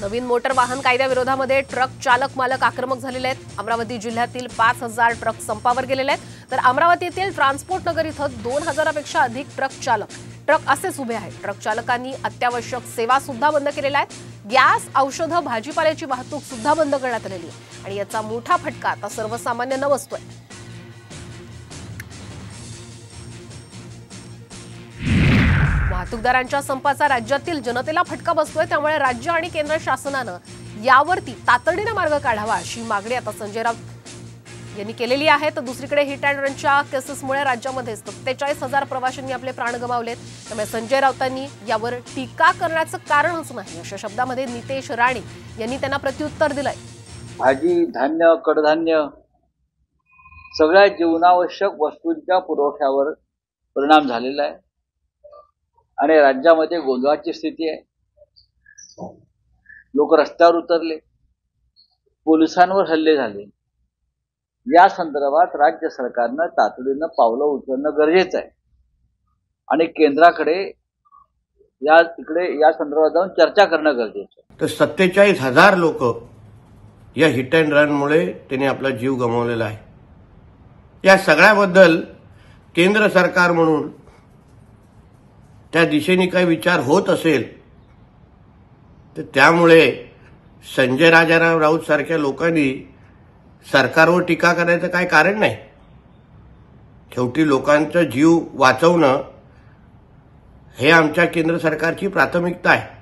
नवीन motor वाहन कायद्याविरोधामध्ये truck चालक मालक आक्रमक झालेले आहेत। अमरावती जिल्ह्यातील 5000 ट्रक संपावर गेलेले आहेत, तर अमरावतीतील ट्रान्सपोर्ट नगर इथं 2000 पेक्षा अधिक ट्रक असेच उभे आहेत। ट्रक चालकांनी अत्यावश्यक सेवा सुद्धा बंद केलेल्या आहेत। गॅस, औषधं, भाजीपाल्याची वाहतूक सुद्धा बंद करण्यात आलेली आहे आणि याचा मोठा फटका आता सर्वसामान्यांना बसतोय। वाहतूकदारांच्या संपाचा राज्यातील जनतेला फटका बसतोय, त्यामुळे राज्य आणि केंद्र शासनानं यावरती तातडीने मार्ग काढावा अशी मागणी आता संजय राऊत यांनी केलेली आहे। तर दुसरीकडे हिट अँड रनच्या केसेसमुळे राज्यामध्ये 47,000 प्रवाशांनी आपले प्राण गमावलेत, त्यामुळे संजय राऊतांनी यावर टीका करण्याचं कारणच नाही अशा शब्दामध्ये नितेश राणे यांनी त्यांना प्रत्युत्तर दिलंय। भाजी, धान्य, कडधान्य सगळ्या जीवनावश्यक वस्तूंच्या पुरवठ्यावर परिणाम झालेला आहे आणि राज्यामध्ये गोंधळाची स्थिती आहे। लोक रस्त्यावर उतरले, पोलिसांवर हल्ले झाले। या संदर्भात राज्य सरकारनं तातडीनं पावलं उचलणं गरजेचं आहे आणि केंद्राकडे या संदर्भात जाऊन चर्चा करणं गरजेचं आहे। तर 47,000 लोक या हिट अँड रनमुळे त्यांनी आपला जीव गमावलेला आहे। या सगळ्याबद्दल केंद्र सरकार म्हणून त्या दिशेने काही विचार होत असेल तर त्यामुळे संजय राजाराम राऊत सारख्या लोकांनी सरकारवर टीका करायचं काही कारण नाही। शेवटी लोकांचा जीव वाचवणं हे आमच्या केंद्र सरकारची प्राथमिकता आहे।